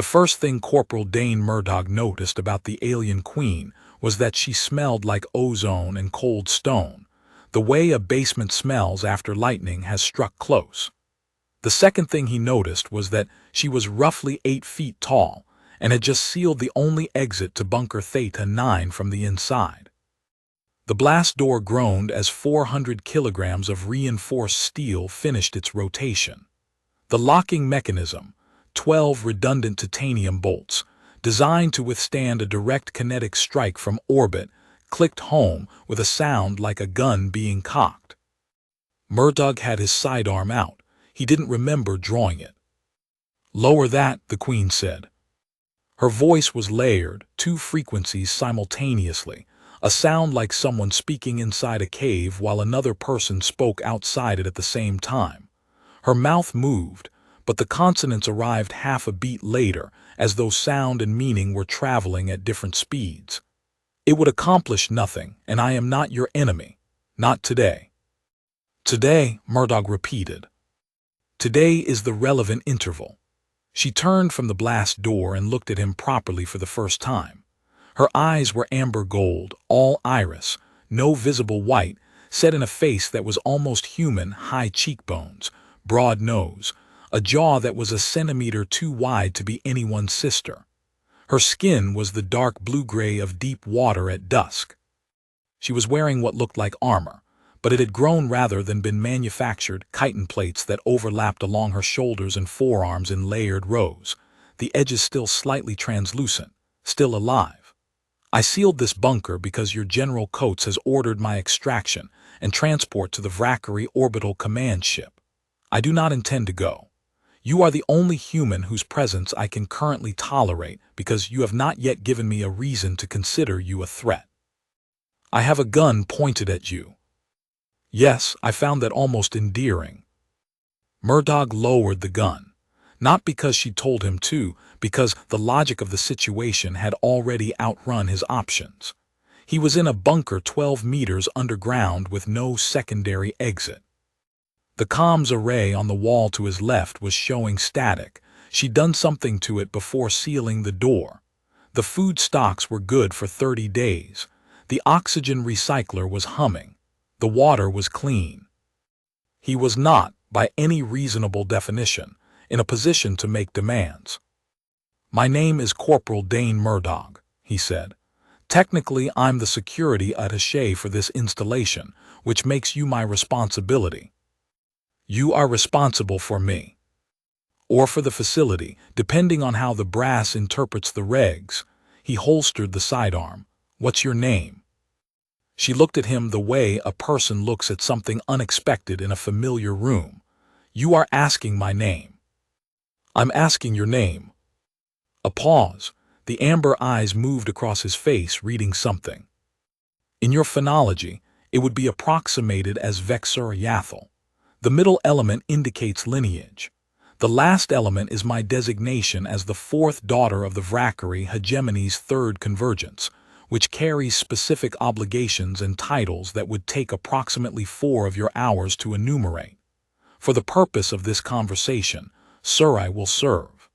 The first thing Corporal Dane Murdoch noticed about the alien queen was that she smelled like ozone and cold stone, the way a basement smells after lightning has struck close. The second thing he noticed was that she was roughly 8 feet tall and had just sealed the only exit to Bunker Theta 9 from the inside. The blast door groaned as 400 kilograms of reinforced steel finished its rotation. The locking mechanism, 12 redundant titanium bolts, designed to withstand a direct kinetic strike from orbit, clicked home with a sound like a gun being cocked. Murdoch had his sidearm out. He didn't remember drawing it. "Lower that," the Queen said. Her voice was layered, 2 frequencies simultaneously, a sound like someone speaking inside a cave while another person spoke outside it at the same time. Her mouth moved, but the consonants arrived half a beat later, as though sound and meaning were traveling at different speeds. "It would accomplish nothing, and I am not your enemy. Not today." "Today," Murdoch repeated. "Today is the relevant interval." She turned from the blast door and looked at him properly for the first time. Her eyes were amber gold, all iris, no visible white, set in a face that was almost human, high cheekbones, broad nose, a jaw that was a centimeter too wide to be anyone's sister. Her skin was the dark blue-gray of deep water at dusk. She was wearing what looked like armor, but it had grown rather than been manufactured, chitin plates that overlapped along her shoulders and forearms in layered rows, the edges still slightly translucent, still alive. "I sealed this bunker because your General Coates has ordered my extraction and transport to the Vrackery Orbital Command Ship. I do not intend to go. You are the only human whose presence I can currently tolerate because you have not yet given me a reason to consider you a threat. I have a gun pointed at you." Yes, I found that almost endearing. Murdoch lowered the gun, not because she told him to, because the logic of the situation had already outrun his options. He was in a bunker 12 meters underground with no secondary exit. The comms array on the wall to his left was showing static. She'd done something to it before sealing the door. The food stocks were good for 30 days. The oxygen recycler was humming. The water was clean. He was not, by any reasonable definition, in a position to make demands. "My name is Corporal Dane Murdoch," he said. "Technically, I'm the security attaché for this installation, which makes you my responsibility. You are responsible for me. Or for the facility, depending on how the brass interprets the regs." He holstered the sidearm. "What's your name?" She looked at him the way a person looks at something unexpected in a familiar room. "You are asking my name." "I'm asking your name." A pause. The amber eyes moved across his face, reading something. "In your phonology, it would be approximated as Vexur Yathel. The middle element indicates lineage. The last element is my designation as the 4th daughter of the Vrackery hegemony's 3rd convergence, which carries specific obligations and titles that would take approximately 4 of your hours to enumerate. For the purpose of this conversation, Surai will serve."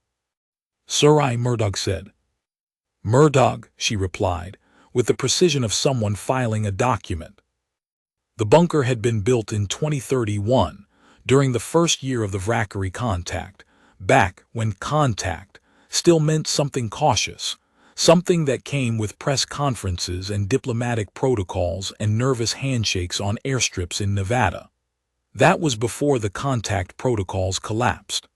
"Surai," Murdoch said. "Murdoch," she replied, with the precision of someone filing a document. The bunker had been built in 2031, during the first year of the Vrackery contact, back when contact still meant something cautious, something that came with press conferences and diplomatic protocols and nervous handshakes on airstrips in Nevada. That was before the contact protocols collapsed.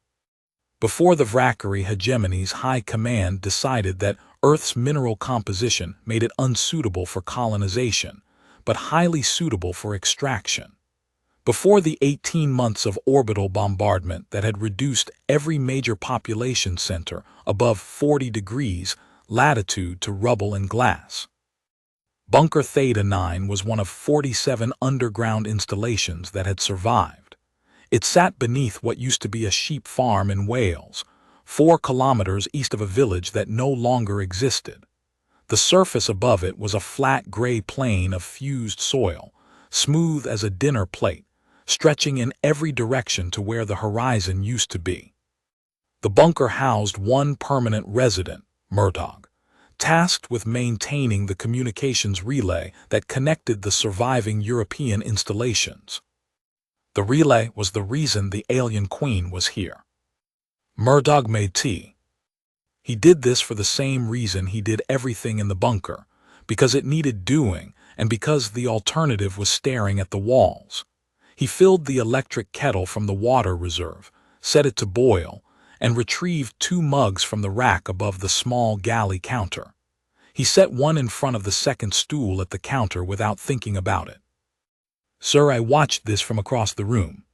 Before the Vrackery hegemony's high command decided that Earth's mineral composition made it unsuitable for colonization, but highly suitable for extraction. Before the 18 months of orbital bombardment that had reduced every major population center above 40 degrees latitude to rubble and glass. Bunker Theta 9 was one of 47 underground installations that had survived. It sat beneath what used to be a sheep farm in Wales, 4 kilometers east of a village that no longer existed. The surface above it was a flat gray plain of fused soil, smooth as a dinner plate, stretching in every direction to where the horizon used to be. The bunker housed one permanent resident, Murtaugh, tasked with maintaining the communications relay that connected the surviving European installations. The relay was the reason the alien queen was here. Murtaugh made tea. He did this for the same reason he did everything in the bunker, because it needed doing and because the alternative was staring at the walls. He filled the electric kettle from the water reserve, set it to boil, and retrieved 2 mugs from the rack above the small galley counter. He set one in front of the second stool at the counter without thinking about it. "Sir, I watched this from across the room."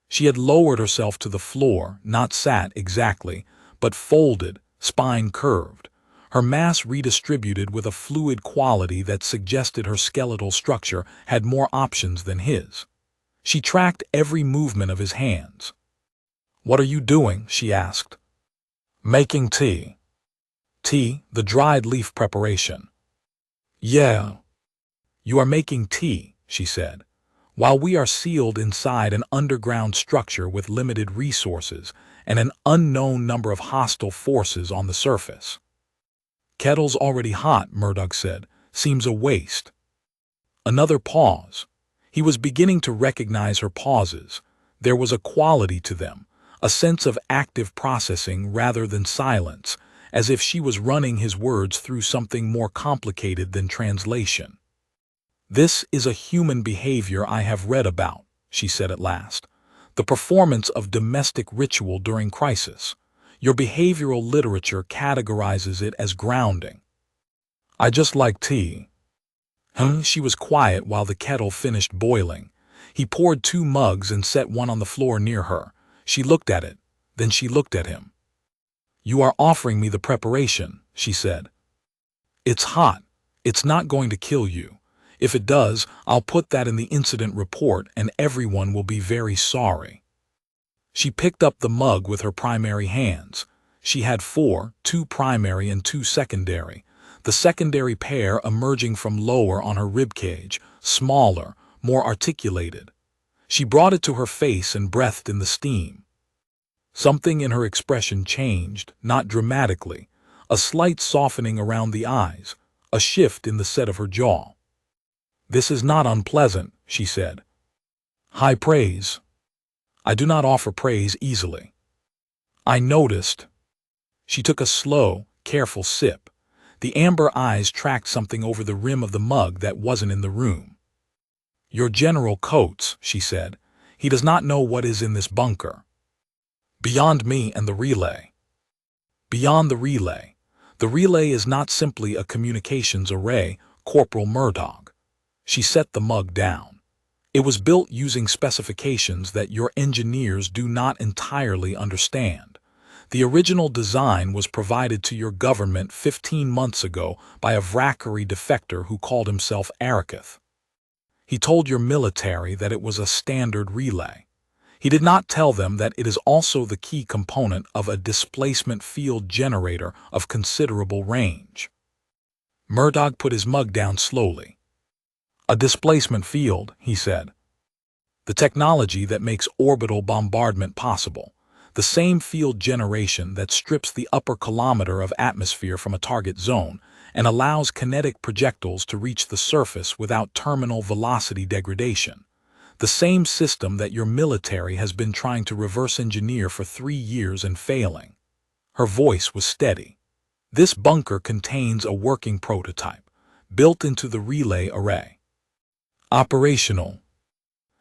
She had lowered herself to the floor, not sat exactly, but folded, spine curved, her mass redistributed with a fluid quality that suggested her skeletal structure had more options than his. She tracked every movement of his hands. "What are you doing?" she asked. "Making tea." "Tea, the dried leaf preparation." "Yeah." "You are making tea," she said, "while we are sealed inside an underground structure with limited resources and an unknown number of hostile forces on the surface." "Kettle's already hot," Murtaugh said. "Seems a waste." Another pause. He was beginning to recognize her pauses. There was a quality to them, a sense of active processing rather than silence, as if she was running his words through something more complicated than translation. "This is a human behavior I have read about," she said at last. "The performance of domestic ritual during crisis. Your behavioral literature categorizes it as grounding." "I just like tea." She was quiet while the kettle finished boiling. He poured 2 mugs and set one on the floor near her. She looked at it, then she looked at him. "You are offering me the preparation," she said. "It's hot. It's not going to kill you. If it does, I'll put that in the incident report and everyone will be very sorry." She picked up the mug with her primary hands. She had 4, 2 primary and 2 secondary. The secondary pair emerging from lower on her ribcage, smaller, more articulated. She brought it to her face and breathed in the steam. Something in her expression changed, not dramatically, a slight softening around the eyes, a shift in the set of her jaw. "This is not unpleasant," she said. "High praise. I do not offer praise easily." "I noticed." She took a slow, careful sip. The amber eyes tracked something over the rim of the mug that wasn't in the room. "Your General Coates," she said. "He does not know what is in this bunker. Beyond me and the relay." "Beyond the relay. The relay is not simply a communications array, Corporal Murtaugh." She set the mug down. "It was built using specifications that your engineers do not entirely understand. The original design was provided to your government 15 months ago by a Vrackery defector who called himself Arakith. He told your military that it was a standard relay. He did not tell them that it is also the key component of a displacement field generator of considerable range." Murtaugh put his mug down slowly. "A displacement field," he said. "The technology that makes orbital bombardment possible. The same field generation that strips the upper kilometer of atmosphere from a target zone and allows kinetic projectiles to reach the surface without terminal velocity degradation. The same system that your military has been trying to reverse engineer for 3 years and failing." Her voice was steady. "This bunker contains a working prototype, built into the relay array. Operational.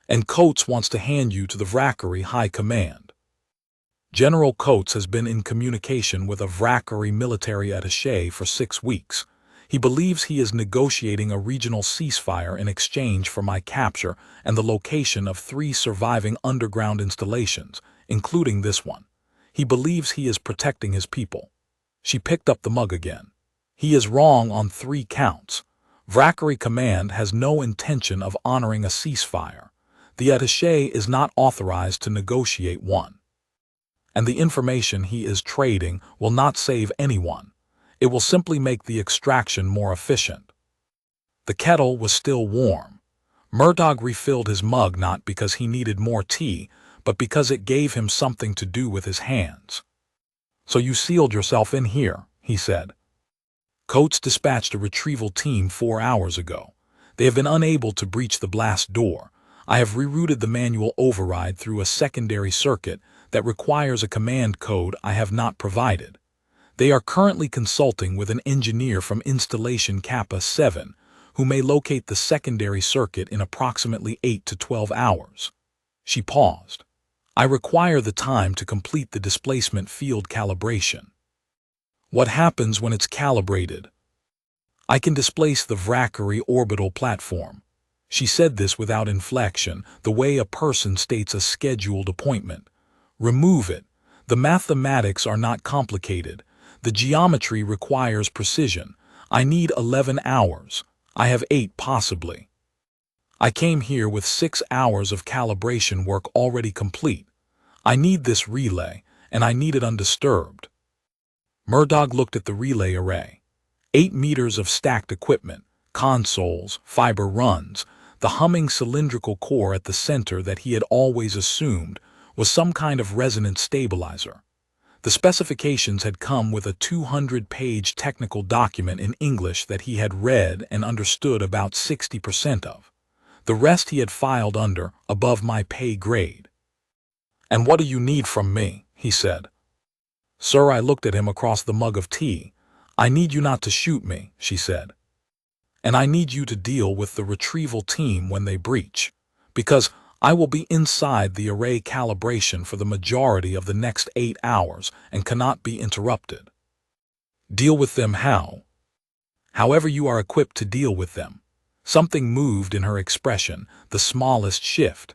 And Coates wants to hand you to the Vrackery High Command. General Coates has been in communication with a Vrackery military attaché for 6 weeks. He believes he is negotiating a regional ceasefire in exchange for my capture and the location of 3 surviving underground installations, including this one. He believes he is protecting his people." She picked up the mug again. "He is wrong on 3 counts. Vrackery Command has no intention of honoring a ceasefire. The attaché is not authorized to negotiate one. And the information he is trading will not save anyone. It will simply make the extraction more efficient." The kettle was still warm. Murtaugh refilled his mug not because he needed more tea, but because it gave him something to do with his hands. "So you sealed yourself in here," he said. "Coates dispatched a retrieval team 4 hours ago. They have been unable to breach the blast door. I have rerouted the manual override through a secondary circuit that requires a command code I have not provided. They are currently consulting with an engineer from Installation Kappa 7, who may locate the secondary circuit in approximately 8 to 12 hours. She paused. "I require the time to complete the displacement field calibration." "What happens when it's calibrated?" "I can displace the Valkyrie orbital platform." She said this without inflection, the way a person states a scheduled appointment. "Remove it. The mathematics are not complicated. The geometry requires precision. I need 11 hours. I have 8 possibly. I came here with 6 hours of calibration work already complete. I need this relay, and I need it undisturbed." Murdoch looked at the relay array. 8 meters of stacked equipment, consoles, fiber runs. The humming cylindrical core at the center that he had always assumed was some kind of resonance stabilizer. The specifications had come with a 200-page technical document in English that he had read and understood about 60% of. The rest he had filed under, above my pay grade. "And what do you need from me?" he said. "Sir," I looked at him across the mug of tea. "I need you not to shoot me," she said. "And I need you to deal with the retrieval team when they breach, because I will be inside the array calibration for the majority of the next 8 hours and cannot be interrupted." "Deal with them how?" "However you are equipped to deal with them." Something moved in her expression, the smallest shift.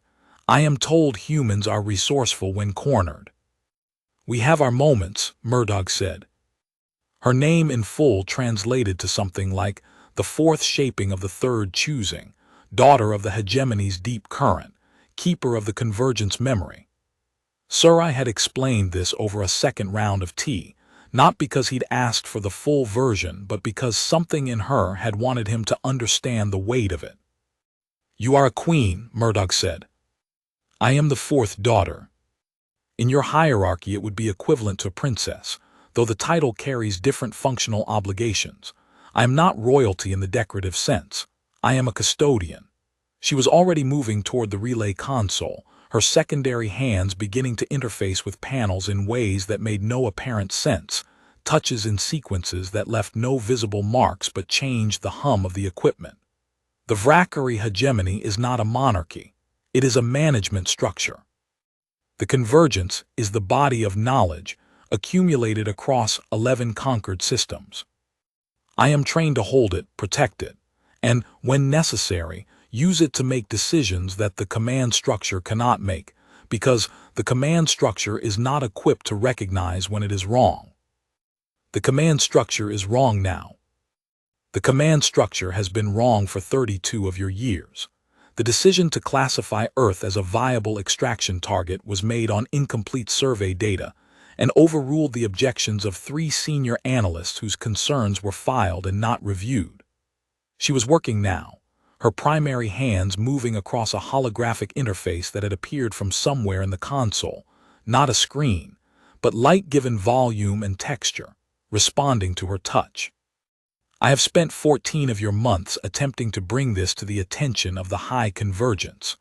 "I am told humans are resourceful when cornered." "We have our moments," Murdoch said. Her name in full translated to something like the fourth shaping of the third choosing, daughter of the hegemony's deep current, keeper of the convergence memory. Sir, I had explained this over a second round of tea, not because he'd asked for the full version, but because something in her had wanted him to understand the weight of it. "You are a queen," Murdoch said. "I am the fourth daughter. In your hierarchy it would be equivalent to a princess, though the title carries different functional obligations. I am not royalty in the decorative sense. I am a custodian." She was already moving toward the relay console, her secondary hands beginning to interface with panels in ways that made no apparent sense, touches in sequences that left no visible marks but changed the hum of the equipment. The Valkyrie hegemony is not a monarchy. It is a management structure. The convergence is the body of knowledge accumulated across 11 conquered systems. I am trained to hold it, protect it, and, when necessary, use it to make decisions that the command structure cannot make, because the command structure is not equipped to recognize when it is wrong. The command structure is wrong now. The command structure has been wrong for 32 of your years. The decision to classify Earth as a viable extraction target was made on incomplete survey data and overruled the objections of 3 senior analysts whose concerns were filed and not reviewed. She was working now, her primary hands moving across a holographic interface that had appeared from somewhere in the console, not a screen, but light given volume and texture, responding to her touch. "I have spent 14 of your months attempting to bring this to the attention of the high convergence.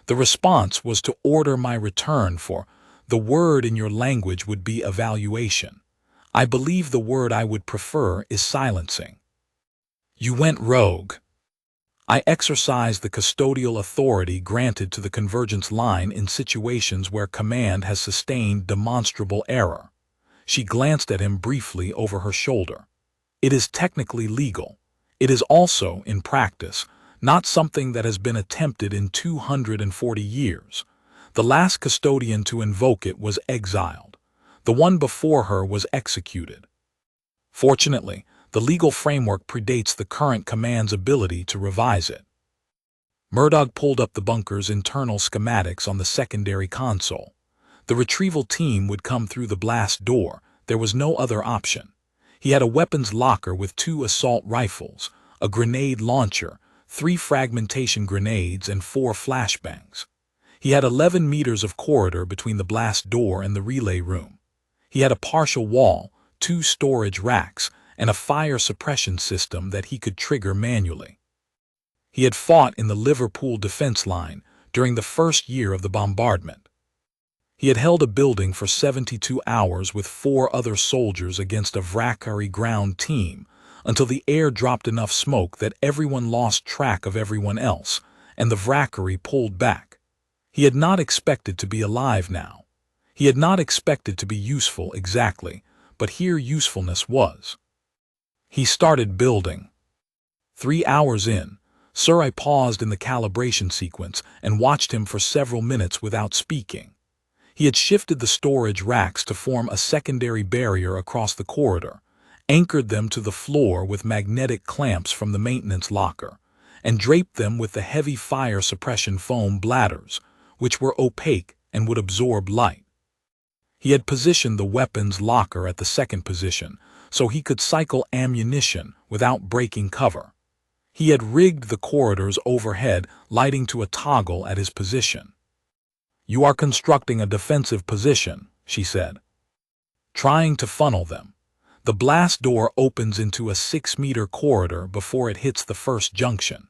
The response was to order my return for, the word in your language would be evaluation. I believe the word I would prefer is silencing. You went rogue. I exercised the custodial authority granted to the convergence line in situations where command has sustained demonstrable error." She glanced at him briefly over her shoulder. "It is technically legal. It is also, in practice, not something that has been attempted in 240 years. The last custodian to invoke it was exiled. The one before her was executed. Fortunately, the legal framework predates the current command's ability to revise it." Murdoch pulled up the bunker's internal schematics on the secondary console. The retrieval team would come through the blast door. There was no other option. He had a weapons locker with 2 assault rifles, a grenade launcher, 3 fragmentation grenades, and 4 flashbangs. He had 11 meters of corridor between the blast door and the relay room. He had a partial wall, 2 storage racks, and a fire suppression system that he could trigger manually. He had fought in the Liverpool defense line during the first year of the bombardment. He had held a building for 72 hours with 4 other soldiers against a Valkyrie ground team until the air dropped enough smoke that everyone lost track of everyone else, and the Valkyrie pulled back. He had not expected to be alive now. He had not expected to be useful exactly, but here usefulness was. He started building. 3 hours in, I paused in the calibration sequence and watched him for several minutes without speaking. He had shifted the storage racks to form a secondary barrier across the corridor, anchored them to the floor with magnetic clamps from the maintenance locker, and draped them with the heavy fire suppression foam bladders, which were opaque and would absorb light. He had positioned the weapons locker at the second position, so he could cycle ammunition without breaking cover. He had rigged the corridors overhead, lighting to a toggle at his position. "You are constructing a defensive position," she said. "Trying to funnel them. The blast door opens into a 6-meter corridor before it hits the first junction.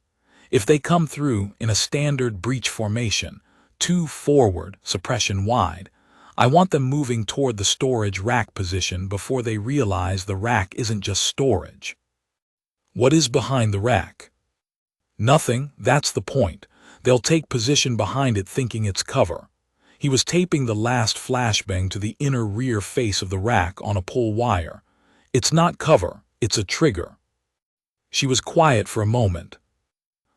If they come through in a standard breach formation, 2 forward, suppression wide, I want them moving toward the storage rack position before they realize the rack isn't just storage." "What is behind the rack?" "Nothing, that's the point. They'll take position behind it thinking it's cover." He was taping the last flashbang to the inner rear face of the rack on a pull wire. "It's not cover, it's a trigger." She was quiet for a moment.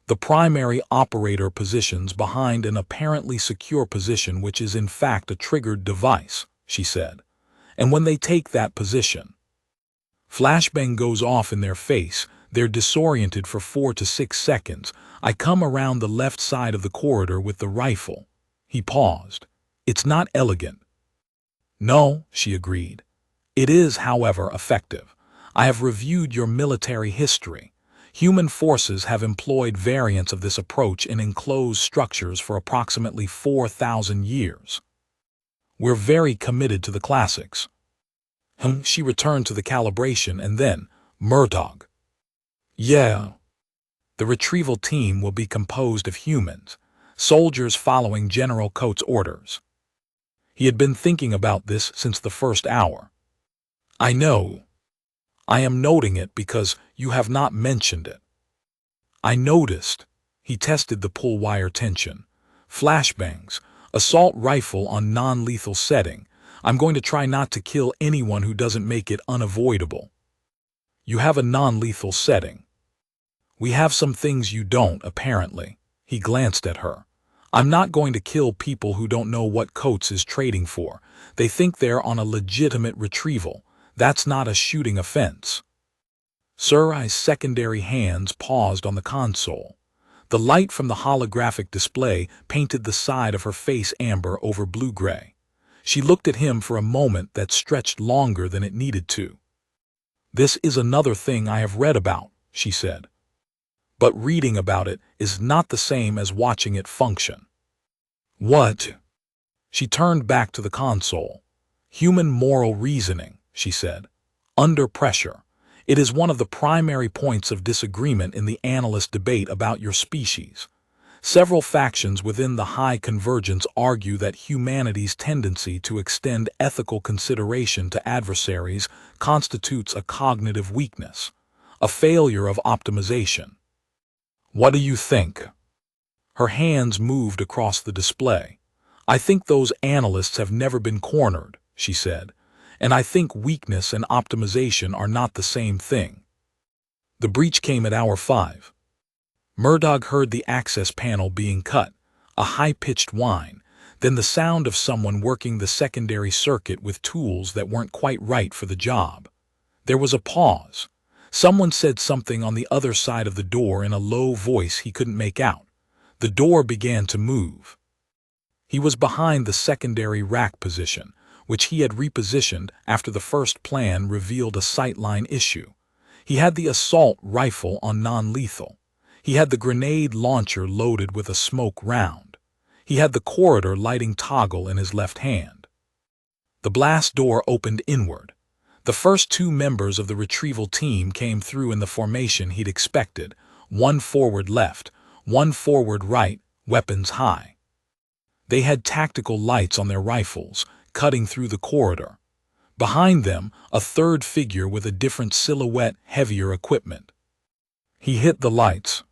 "The primary operator positions behind an apparently secure position which is in fact a triggered device," she said. "And when they take that position, flashbang goes off in their face, they're disoriented for 4 to 6 seconds. I come around the left side of the corridor with the rifle." He paused. "It's not elegant." "No," she agreed. "It is, however, effective. I have reviewed your military history. Human forces have employed variants of this approach in enclosed structures for approximately 4,000 years. We're very committed to the classics." She returned to the calibration and then, "Murtaugh." "Yeah." "The retrieval team will be composed of humans, soldiers following General Coates' orders." He had been thinking about this since the first hour. "I know. I am noting it because you have not mentioned it." "I noticed." He tested the pull wire tension. "Flashbangs, assault rifle on non-lethal setting. I'm going to try not to kill anyone who doesn't make it unavoidable." "You have a non-lethal setting." "We have some things you don't, apparently." He glanced at her. "I'm not going to kill people who don't know what Coates is trading for. They think they're on a legitimate retrieval. That's not a shooting offense." Surai's secondary hands paused on the console. The light from the holographic display painted the side of her face amber over blue-gray. She looked at him for a moment that stretched longer than it needed to. "This is another thing I have read about," she said. "But reading about it is not the same as watching it function." "What?" She turned back to the console. "Human moral reasoning," she said. "Under pressure. It is one of the primary points of disagreement in the analyst debate about your species. Several factions within the high convergence argue that humanity's tendency to extend ethical consideration to adversaries constitutes a cognitive weakness, a failure of optimization. What do you think?" Her hands moved across the display. "I think those analysts have never been cornered," she said. "And I think weakness and optimization are not the same thing." The breach came at hour 5. Murtaugh heard the access panel being cut, a high-pitched whine, then the sound of someone working the secondary circuit with tools that weren't quite right for the job. There was a pause. Someone said something on the other side of the door in a low voice he couldn't make out. The door began to move. He was behind the secondary rack position, which he had repositioned after the first plan revealed a sightline issue. He had the assault rifle on non-lethal. He had the grenade launcher loaded with a smoke round. He had the corridor lighting toggle in his left hand. The blast door opened inward. The first two members of the retrieval team came through in the formation he'd expected, one forward left, one forward right, weapons high. They had tactical lights on their rifles, cutting through the corridor. Behind them, a third figure with a different silhouette, heavier equipment. He hit the lights.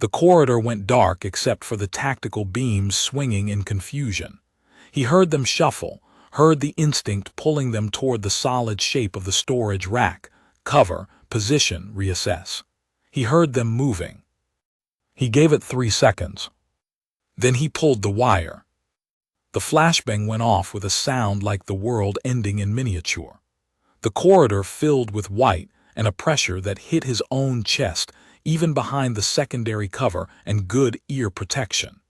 The corridor went dark except for the tactical beams swinging in confusion. He heard them shuffle, heard the instinct pulling them toward the solid shape of the storage rack, cover, position, reassess. He heard them moving. He gave it 3 seconds. Then he pulled the wire. The flashbang went off with a sound like the world ending in miniature. The corridor filled with white and a pressure that hit his own chest, even behind the secondary cover and good ear protection.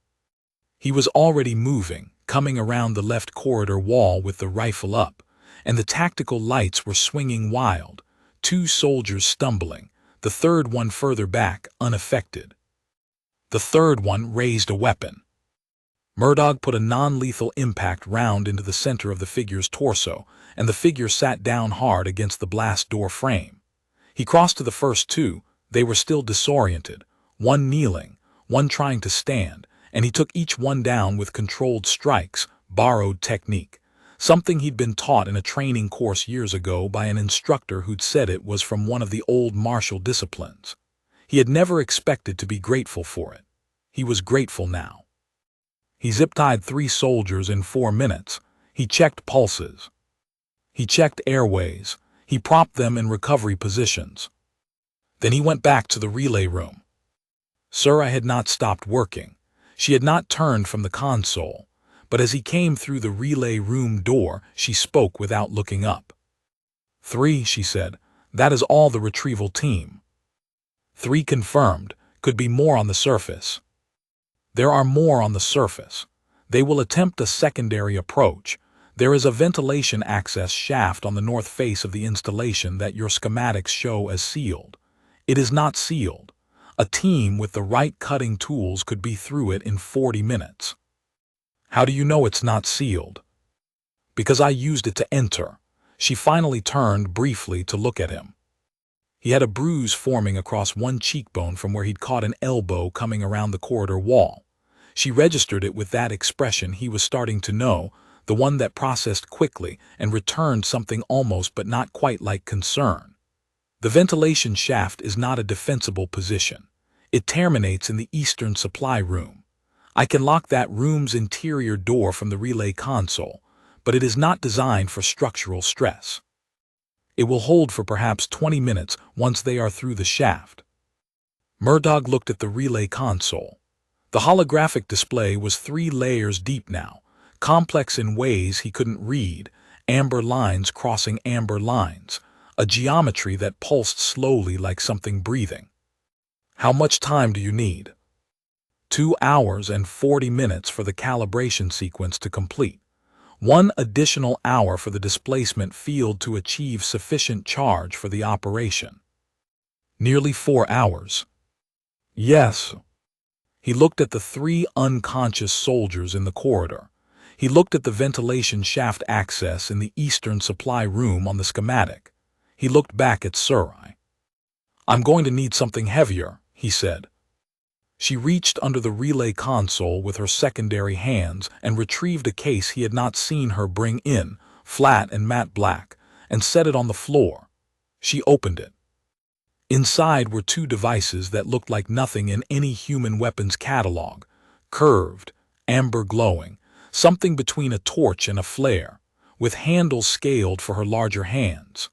He was already moving, coming around the left corridor wall with the rifle up, and the tactical lights were swinging wild, 2 soldiers stumbling, the third one further back, unaffected. The third one raised a weapon. Murdoch put a non-lethal impact round into the center of the figure's torso, and the figure sat down hard against the blast door frame. He crossed to the first two. They were still disoriented, one kneeling, one trying to stand, and he took each one down with controlled strikes, borrowed technique, something he'd been taught in a training course years ago by an instructor who'd said it was from one of the old martial disciplines. He had never expected to be grateful for it. He was grateful now. He zip-tied 3 soldiers in 4 minutes. He checked pulses. He checked airways. He propped them in recovery positions. Then he went back to the relay room. Sura had not stopped working. She had not turned from the console, but as he came through the relay room door, she spoke without looking up. 3, she said. That is all the retrieval team. 3 confirmed. Could be more on the surface. There are more on the surface. They will attempt a secondary approach. There is a ventilation access shaft on the north face of the installation that your schematics show as sealed. It is not sealed. A team with the right cutting tools could be through it in 40 minutes. How do you know it's not sealed? Because I used it to enter. She finally turned briefly to look at him. He had a bruise forming across one cheekbone from where he'd caught an elbow coming around the corridor wall. She registered it with that expression he was starting to know, the one that processed quickly and returned something almost but not quite like concern. The ventilation shaft is not a defensible position. It terminates in the eastern supply room. I can lock that room's interior door from the relay console, but it is not designed for structural stress. It will hold for perhaps 20 minutes once they are through the shaft. Murdoch looked at the relay console. The holographic display was 3 layers deep now, complex in ways he couldn't read, amber lines crossing amber lines, a geometry that pulsed slowly like something breathing. How much time do you need? 2 hours and 40 minutes for the calibration sequence to complete. 1 additional hour for the displacement field to achieve sufficient charge for the operation. Nearly 4 hours. Yes. He looked at the 3 unconscious soldiers in the corridor. He looked at the ventilation shaft access in the eastern supply room on the schematic. He looked back at Surai. I'm going to need something heavier, he said. She reached under the relay console with her secondary hands and retrieved a case he had not seen her bring in, flat and matte black, and set it on the floor. She opened it. Inside were 2 devices that looked like nothing in any human weapons catalog, curved, amber glowing, something between a torch and a flare, with handles scaled for her larger hands.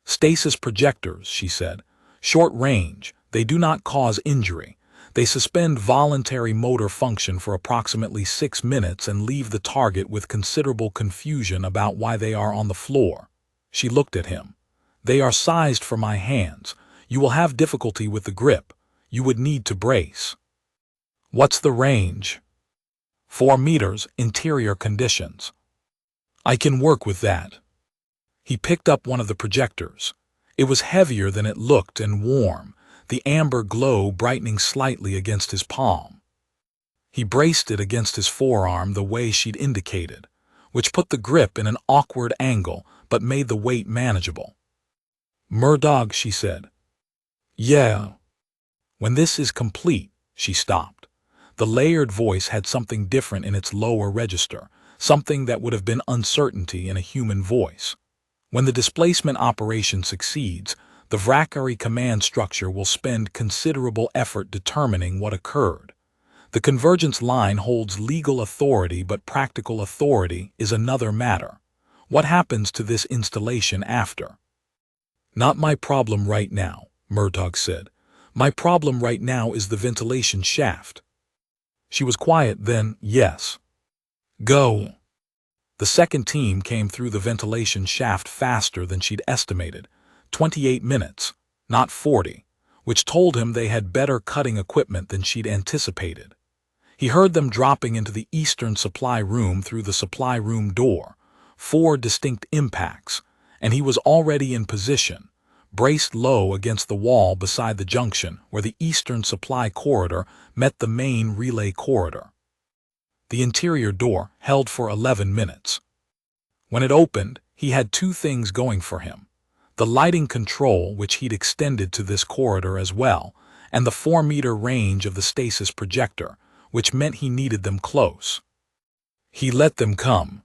Stasis projectors, she said. Short range, they do not cause injury. They suspend voluntary motor function for approximately 6 minutes and leave the target with considerable confusion about why they are on the floor. She looked at him. They are sized for my hands. You will have difficulty with the grip. You would need to brace. What's the range? 4 meters, interior conditions. I can work with that. He picked up one of the projectors. It was heavier than it looked and warm, the amber glow brightening slightly against his palm. He braced it against his forearm the way she'd indicated. which put the grip in an awkward angle but made the weight manageable. "Murdog," she said. "Yeah." "When this is complete," she stopped. The layered voice had something different in its lower register, something that would have been uncertainty in a human voice. "When the displacement operation succeeds, the Vrakari command structure will spend considerable effort determining what occurred. The convergence line holds legal authority, but practical authority is another matter. What happens to this installation after?" "Not my problem right now," Murtaugh said. "My problem right now is the ventilation shaft." She was quiet then. "Yes." "Go." The second team came through the ventilation shaft faster than she'd estimated. 28 minutes, not 40, which told him they had better cutting equipment than she'd anticipated. He heard them dropping into the eastern supply room through the supply room door, 4 distinct impacts, and he was already in position, braced low against the wall beside the junction where the eastern supply corridor met the main relay corridor. The interior door held for 11 minutes. When it opened, he had 2 things going for him: the lighting control, which he'd extended to this corridor as well, and the 4-meter range of the stasis projector, which meant he needed them close. He let them come.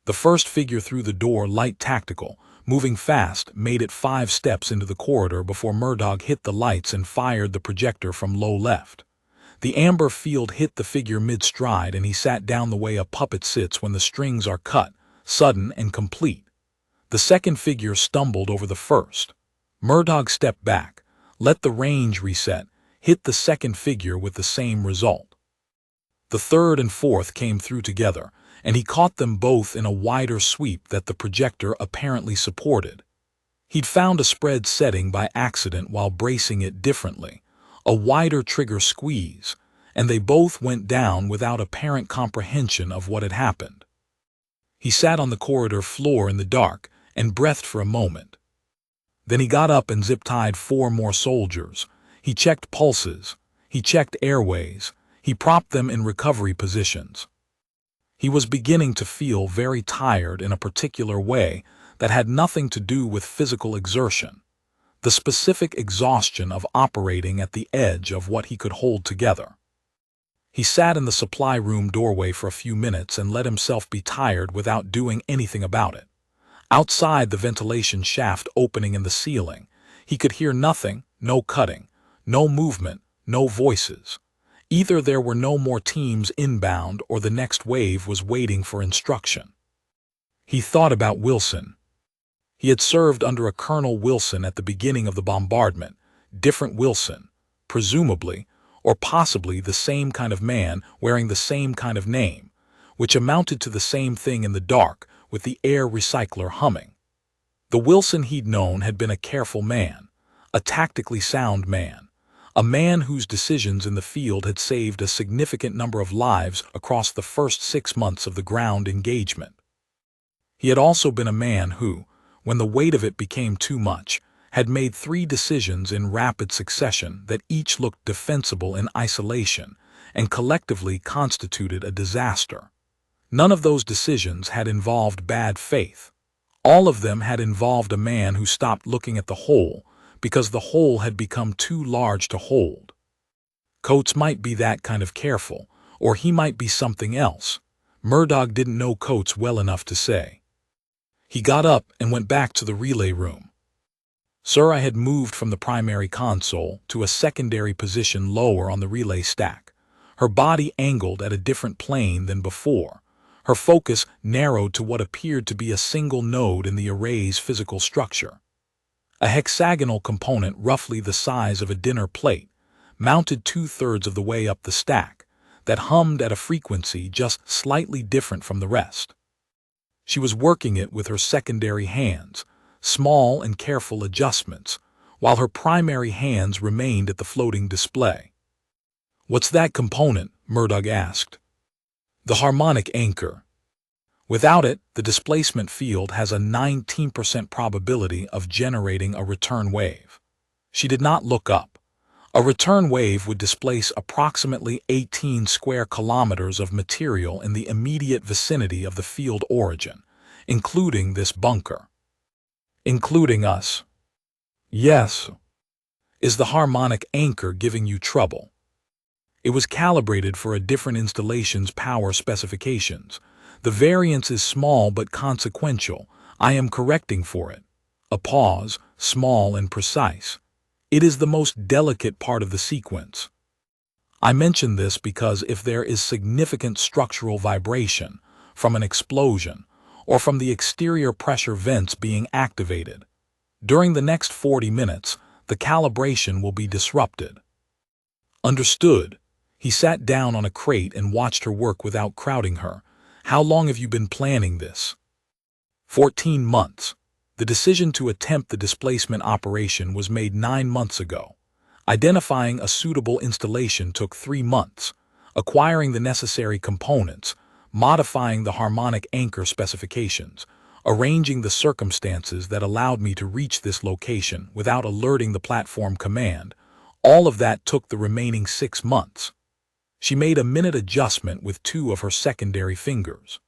The first figure through the door, light tactical, moving fast, made it 5 steps into the corridor before Murtaugh hit the lights and fired the projector from low left. The amber field hit the figure mid-stride, and he sat down the way a puppet sits when the strings are cut, sudden and complete. The second figure stumbled over the first. Murtaugh stepped back, let the range reset, hit the second figure with the same result. The third and fourth came through together, and he caught them both in a wider sweep that the projector apparently supported. He'd found a spread setting by accident while bracing it differently, a wider trigger squeeze, and they both went down without apparent comprehension of what had happened. He sat on the corridor floor in the dark and breathed for a moment. Then he got up and zip-tied 4 more soldiers. He checked pulses. He checked airways. He propped them in recovery positions. He was beginning to feel very tired in a particular way that had nothing to do with physical exertion, the specific exhaustion of operating at the edge of what he could hold together. He sat in the supply room doorway for a few minutes and let himself be tired without doing anything about it. Outside the ventilation shaft opening in the ceiling, he could hear nothing, no cutting, no movement, no voices. Either there were no more teams inbound or the next wave was waiting for instruction. He thought about Wilson. He had served under a Colonel Wilson at the beginning of the bombardment, different Wilson, presumably, or possibly the same kind of man wearing the same kind of name, which amounted to the same thing in the dark, with the air recycler humming. The Wilson he'd known had been a careful man, a tactically sound man, a man whose decisions in the field had saved a significant number of lives across the first 6 months of the ground engagement. He had also been a man who, when the weight of it became too much, had made 3 decisions in rapid succession that each looked defensible in isolation and collectively constituted a disaster. None of those decisions had involved bad faith. All of them had involved a man who stopped looking at the whole because the whole had become too large to hold. Coates might be that kind of careful, or he might be something else. Murtaugh didn't know Coates well enough to say. He got up and went back to the relay room. "Sir, I had moved from the primary console to a secondary position lower on the relay stack, her body angled at a different plane than before, her focus narrowed to what appeared to be a single node in the array's physical structure. A hexagonal component roughly the size of a dinner plate, mounted 2/3 of the way up the stack, that hummed at a frequency just slightly different from the rest. She was working it with her secondary hands, small and careful adjustments, while her primary hands remained at the floating display. "What's that component?" Murtaugh asked. "The harmonic anchor. Without it, the displacement field has a 19% probability of generating a return wave." She did not look up. A return wave would displace approximately 18 square kilometers of material in the immediate vicinity of the field origin, including this bunker. Including us. Yes. Is the harmonic anchor giving you trouble? It was calibrated for a different installation's power specifications. The variance is small but consequential. I am correcting for it. A pause, small and precise. It is the most delicate part of the sequence. I mention this because if there is significant structural vibration from an explosion or from the exterior pressure vents being activated, during the next 40 minutes, the calibration will be disrupted. Understood. He sat down on a crate and watched her work without crowding her. How long have you been planning this? 14 months. The decision to attempt the displacement operation was made 9 months ago. Identifying a suitable installation took 3 months. Acquiring the necessary components, modifying the harmonic anchor specifications, arranging the circumstances that allowed me to reach this location without alerting the platform command, all of that took the remaining 6 months. She made a minute adjustment with 2 of her secondary fingers.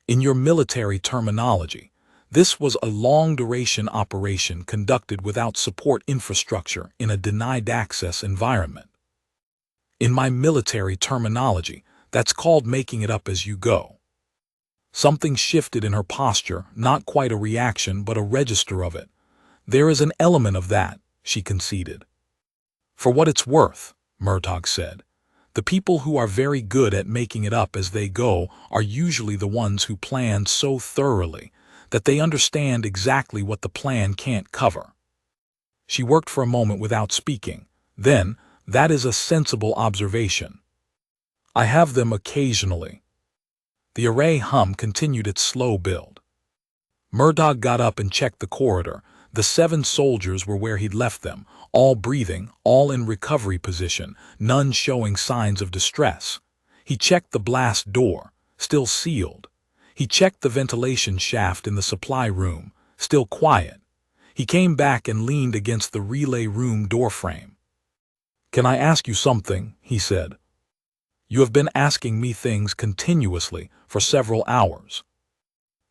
In your military terminology, this was a long-duration operation conducted without support infrastructure in a denied access environment. In my military terminology, that's called making it up as you go. Something shifted in her posture, not quite a reaction but a register of it. There is an element of that, she conceded. For what it's worth, Murtaugh said, the people who are very good at making it up as they go are usually the ones who plan so thoroughly that they understand exactly what the plan can't cover. She worked for a moment without speaking. Then, that is a sensible observation. I have them occasionally. The array hum continued its slow build. Murtaugh got up and checked the corridor. The 7 soldiers were where he'd left them, all breathing, all in recovery position, none showing signs of distress. He checked the blast door, still sealed. He checked the ventilation shaft in the supply room, still quiet. He came back and leaned against the relay room doorframe. "Can I ask you something?" he said. "You have been asking me things continuously for several hours."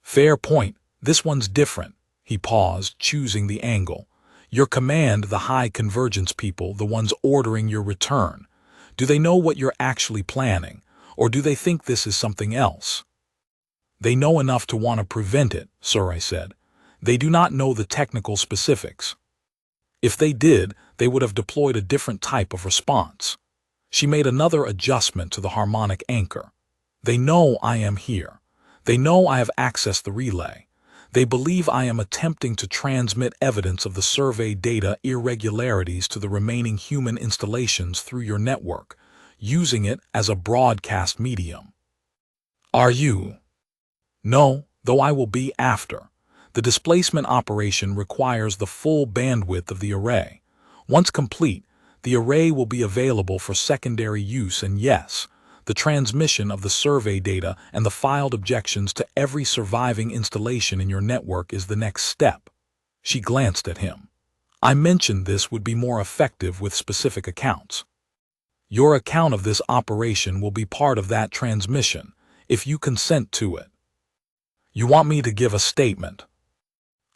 "Fair point. This one's different." He paused, choosing the angle. "Your command, the high convergence people, the ones ordering your return, do they know what you're actually planning, or do they think this is something else?" "They know enough to want to prevent it, sir," I said. "They do not know the technical specifics. If they did, they would have deployed a different type of response." She made another adjustment to the harmonic anchor. "They know I am here. They know I have accessed the relay. They believe I am attempting to transmit evidence of the survey data irregularities to the remaining human installations through your network, using it as a broadcast medium." "Are you?" "No, though I will be after. The displacement operation requires the full bandwidth of the array. Once complete, the array will be available for secondary use, and yes, the transmission of the survey data and the filed objections to every surviving installation in your network is the next step." She glanced at him. "I mentioned this would be more effective with specific accounts. Your account of this operation will be part of that transmission, if you consent to it." "You want me to give a statement?"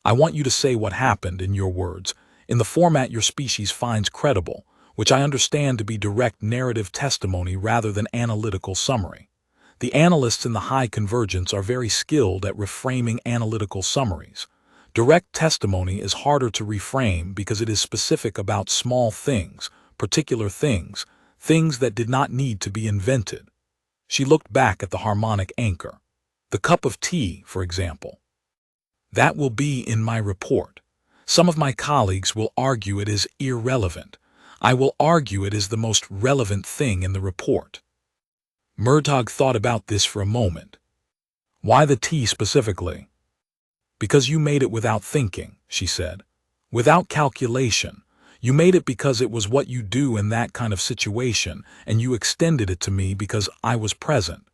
"I want you to say what happened, in your words, in the format your species finds credible, which I understand to be direct narrative testimony rather than analytical summary. The analysts in the high convergence are very skilled at reframing analytical summaries. Direct testimony is harder to reframe because it is specific about small things, particular things, things that did not need to be invented." She looked back at the harmonic anchor. "The cup of tea, for example. That will be in my report. Some of my colleagues will argue it is irrelevant. I will argue it is the most relevant thing in the report." Murtaugh thought about this for a moment. "Why the tea specifically?" "Because you made it without thinking," she said. "Without calculation. You made it because it was what you do in that kind of situation, and you extended it to me because I was present.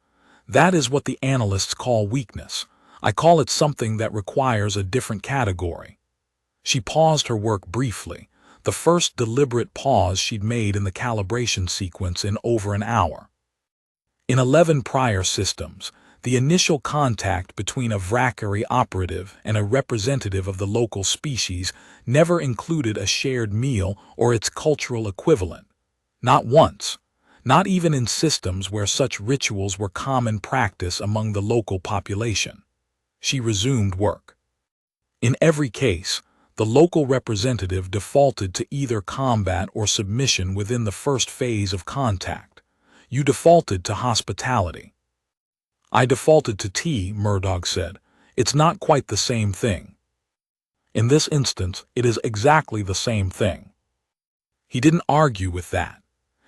That is what the analysts call weakness. I call it something that requires a different category." She paused her work briefly. the first deliberate pause she'd made in the calibration sequence in over an hour. In 11 prior systems, the initial contact between a Vracary operative and a representative of the local species never included a shared meal or its cultural equivalent. Not once. Not even in systems where such rituals were common practice among the local population. She resumed work. In every case, the local representative defaulted to either combat or submission within the first phase of contact. You defaulted to hospitality. I defaulted to tea, Murdoch said. It's not quite the same thing. In this instance, it is exactly the same thing. He didn't argue with that.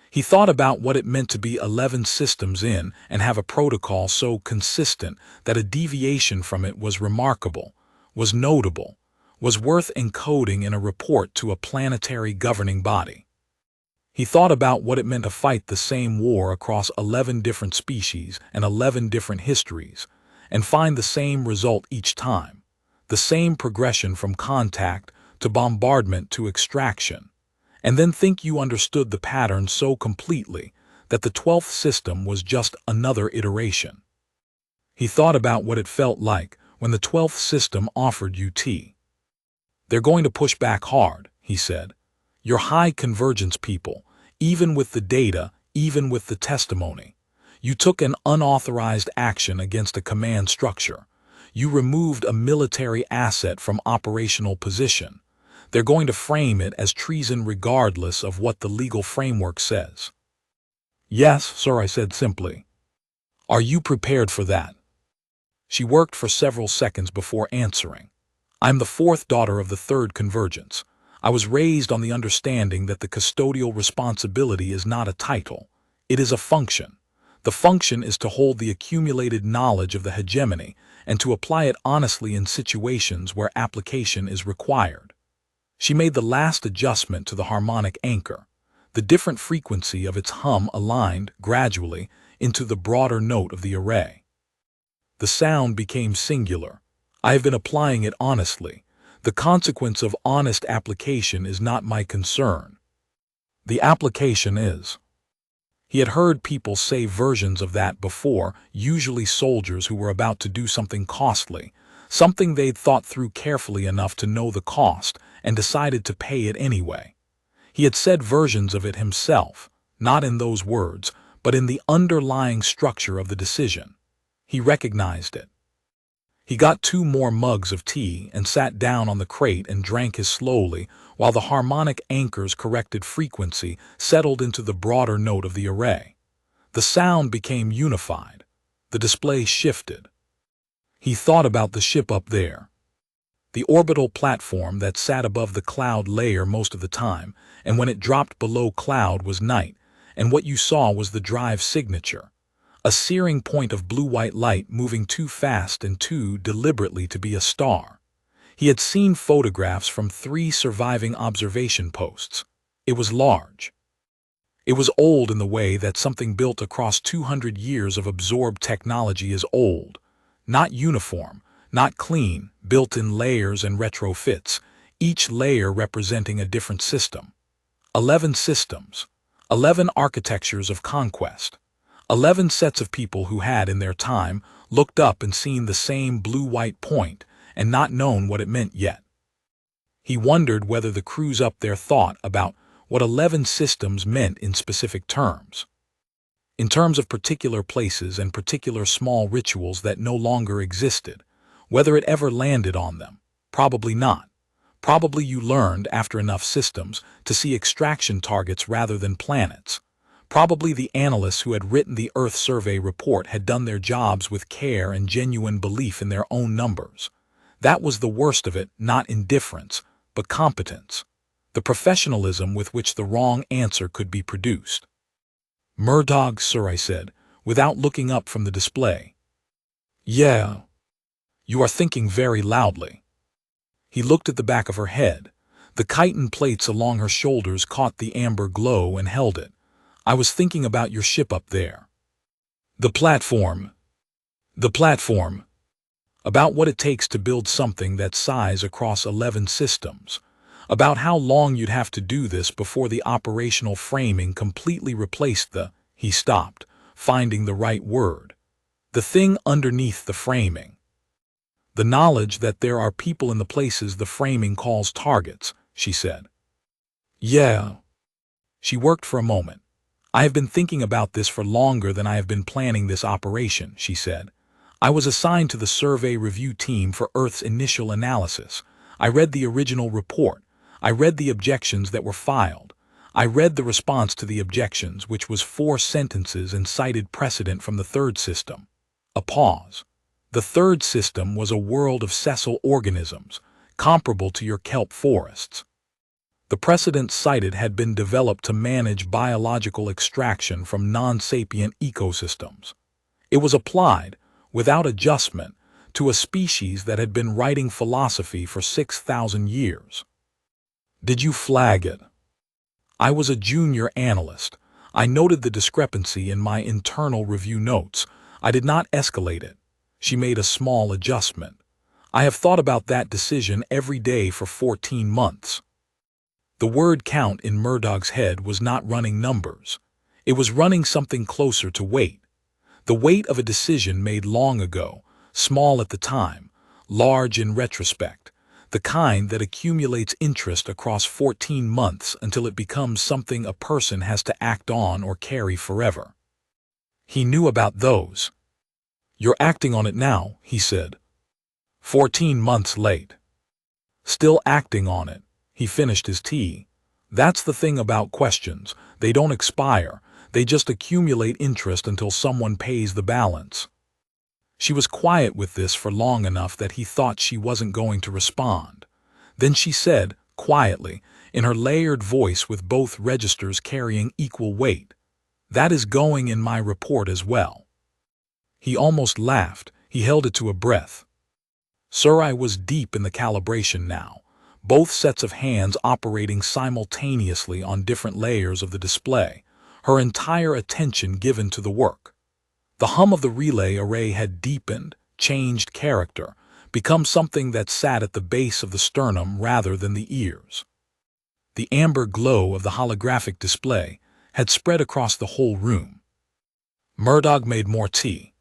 He thought about what it meant to be 11 systems in and have a protocol so consistent that a deviation from it was remarkable, was notable, was worth encoding in a report to a planetary governing body. He thought about what it meant to fight the same war across 11 different species and 11 different histories, and find the same result each time, the same progression from contact to bombardment to extraction, and then think you understood the pattern so completely that the 12th system was just another iteration. He thought about what it felt like when the 12th system offered you tea. They're going to push back hard, he said. You're high convergence people, even with the data, even with the testimony. You took an unauthorized action against a command structure. You removed a military asset from operational position. They're going to frame it as treason regardless of what the legal framework says. Yes, sir, I said simply. Are you prepared for that? She worked for several seconds before answering. I'm the fourth daughter of the third convergence. I was raised on the understanding that the custodial responsibility is not a title. It is a function. The function is to hold the accumulated knowledge of the hegemony and to apply it honestly in situations where application is required. She made the last adjustment to the harmonic anchor. The different frequency of its hum aligned, gradually, into the broader note of the array. The sound became singular. I have been applying it honestly. The consequence of honest application is not my concern. The application is. He had heard people say versions of that before, usually soldiers who were about to do something costly, something they'd thought through carefully enough to know the cost and decided to pay it anyway. He had said versions of it himself, not in those words, but in the underlying structure of the decision. He recognized it. He got 2 more mugs of tea and sat down on the crate and drank his slowly while the harmonic anchor's corrected frequency settled into the broader note of the array. The sound became unified. The display shifted. He thought about the ship up there. The orbital platform that sat above the cloud layer most of the time, and when it dropped below cloud was night, and what you saw was the drive signature. A searing point of blue-white light moving too fast and too deliberately to be a star. He had seen photographs from 3 surviving observation posts. It was large. It was old in the way that something built across 200 years of absorbed technology is old. Not uniform, not clean, built in layers and retrofits, each layer representing a different system. 11 systems, 11 architectures of conquest. 11 sets of people who had, in their time, looked up and seen the same blue-white point and not known what it meant yet. He wondered whether the crews up there thought about what 11 systems meant in specific terms. In terms of particular places and particular small rituals that no longer existed, whether it ever landed on them. Probably not. Probably you learned, after enough systems, to see extraction targets rather than planets. Probably the analysts who had written the Earth Survey report had done their jobs with care and genuine belief in their own numbers. That was the worst of it, not indifference, but competence. The professionalism with which the wrong answer could be produced. Murdoch, sir, I said, without looking up from the display. Yeah. You are thinking very loudly. He looked at the back of her head. The chitin plates along her shoulders caught the amber glow and held it. I was thinking about your ship up there. The platform. The platform. About what it takes to build something that size across 11 systems. About how long you'd have to do this before the operational framing completely replaced he stopped, finding the right word. The thing underneath the framing. The knowledge that there are people in the places the framing calls targets, she said. Yeah. She worked for a moment. I have been thinking about this for longer than I have been planning this operation, she said. I was assigned to the survey review team for Earth's initial analysis. I read the original report. I read the objections that were filed. I read the response to the objections, which was 4 sentences and cited precedent from the third system. A pause. The third system was a world of sessile organisms, comparable to your kelp forests. The precedent cited had been developed to manage biological extraction from non-sapient ecosystems. It was applied, without adjustment, to a species that had been writing philosophy for 6,000 years. Did you flag it? I was a junior analyst. I noted the discrepancy in my internal review notes. I did not escalate it. She made a small adjustment. I have thought about that decision every day for 14 months. The word count in Murdoch's head was not running numbers. It was running something closer to weight. The weight of a decision made long ago, small at the time, large in retrospect, the kind that accumulates interest across 14 months until it becomes something a person has to act on or carry forever. He knew about those. You're acting on it now, he said. 14 months late. Still acting on it. He finished his tea. That's the thing about questions. They don't expire. They just accumulate interest until someone pays the balance. She was quiet with this for long enough that he thought she wasn't going to respond. Then she said, quietly, in her layered voice with both registers carrying equal weight, "That is going in my report as well." He almost laughed. He held it to a breath. Sarai was deep in the calibration now, both sets of hands operating simultaneously on different layers of the display, her entire attention given to the work. The hum of the relay array had deepened, changed character, become something that sat at the base of the sternum rather than the ears. The amber glow of the holographic display had spread across the whole room. Murdoch made more tea.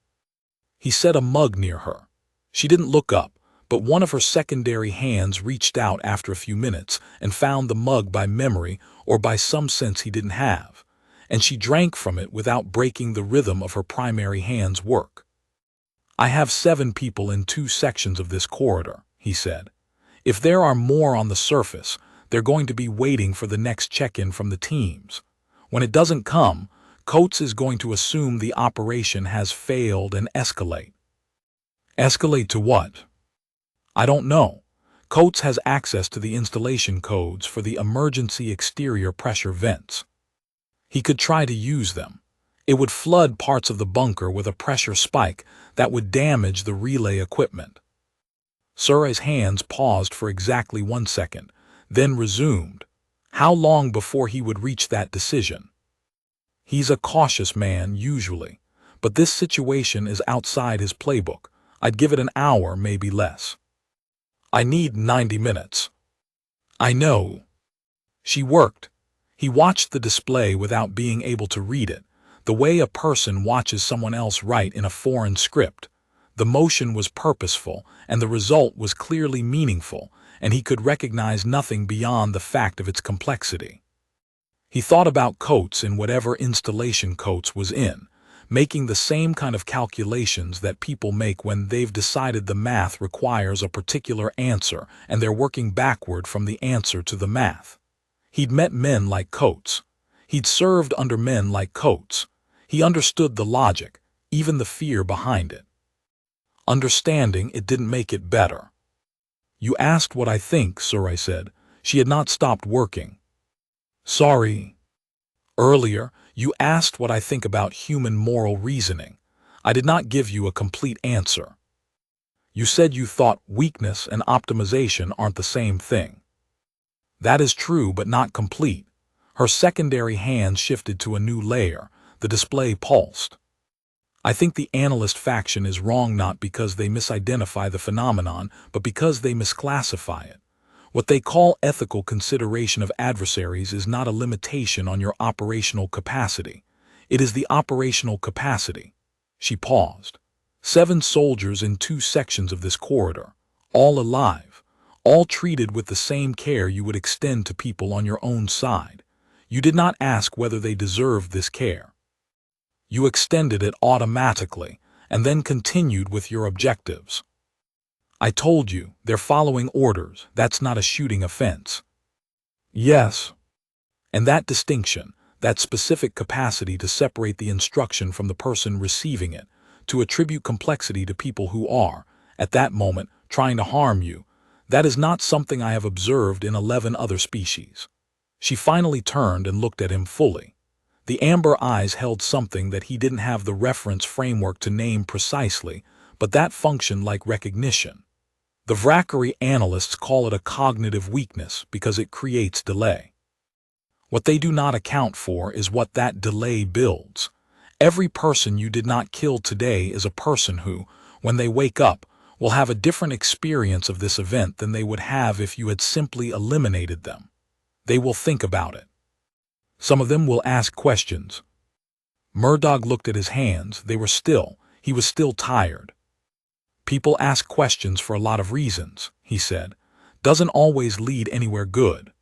He set a mug near her. She didn't look up, but one of her secondary hands reached out after a few minutes and found the mug by memory or by some sense he didn't have, and she drank from it without breaking the rhythm of her primary hand's work. I have 7 people in 2 sections of this corridor, he said. If there are more on the surface, they're going to be waiting for the next check-in from the teams. When it doesn't come, Coates is going to assume the operation has failed and escalate. Escalate to what? I don't know. Coates has access to the installation codes for the emergency exterior pressure vents. He could try to use them. It would flood parts of the bunker with a pressure spike that would damage the relay equipment. Suray's hands paused for exactly 1 second, then resumed. How long before he would reach that decision? He's a cautious man, usually, but this situation is outside his playbook. I'd give it an hour, maybe less. I need 90 minutes. I know. She worked. He watched the display without being able to read it, the way a person watches someone else write in a foreign script. The motion was purposeful, and the result was clearly meaningful, and he could recognize nothing beyond the fact of its complexity. He thought about Coates in whatever installation Coates was in, making the same kind of calculations that people make when they've decided the math requires a particular answer and they're working backward from the answer to the math. He'd met men like Coates. He'd served under men like Coates. He understood the logic, even the fear behind it. Understanding it didn't make it better. You asked what I think, Surai said. She had not stopped working. Sorry. Earlier, you asked what I think about human moral reasoning. I did not give you a complete answer. You said you thought weakness and optimization aren't the same thing. That is true, but not complete. Her secondary hands shifted to a new layer. The display pulsed. I think the analyst faction is wrong not because they misidentify the phenomenon, but because they misclassify it. What they call ethical consideration of adversaries is not a limitation on your operational capacity. It is the operational capacity. She paused. 7 soldiers in 2 sections of this corridor, all alive, all treated with the same care you would extend to people on your own side. You did not ask whether they deserved this care. You extended it automatically, and then continued with your objectives. I told you, they're following orders. That's not a shooting offense. Yes. And that distinction, that specific capacity to separate the instruction from the person receiving it, to attribute complexity to people who are, at that moment, trying to harm you, that is not something I have observed in 11 other species. She finally turned and looked at him fully. The amber eyes held something that he didn't have the reference framework to name precisely, but that functioned like recognition. The Vrackery analysts call it a cognitive weakness because it creates delay. What they do not account for is what that delay builds. Every person you did not kill today is a person who, when they wake up, will have a different experience of this event than they would have if you had simply eliminated them. They will think about it. Some of them will ask questions. Murdoch looked at his hands. They were still. He was still tired. People ask questions for a lot of reasons, he said. Doesn't always lead anywhere good.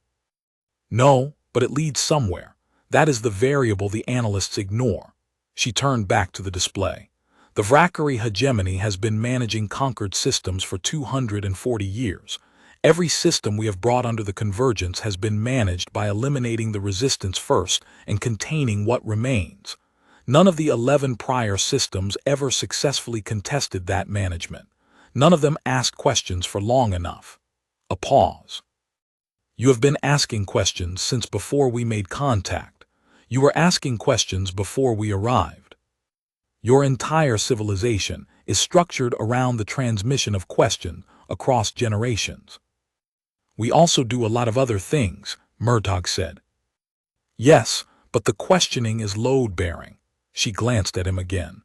No, but it leads somewhere. That is the variable the analysts ignore. She turned back to the display. The Vrackery hegemony has been managing conquered systems for 240 years. Every system we have brought under the convergence has been managed by eliminating the resistance first and containing what remains. None of the 11 prior systems ever successfully contested that management. None of them asked questions for long enough. A pause. You have been asking questions since before we made contact. You were asking questions before we arrived. Your entire civilization is structured around the transmission of questions across generations. We also do a lot of other things, Murdoch said. Yes, but the questioning is load-bearing. She glanced at him again.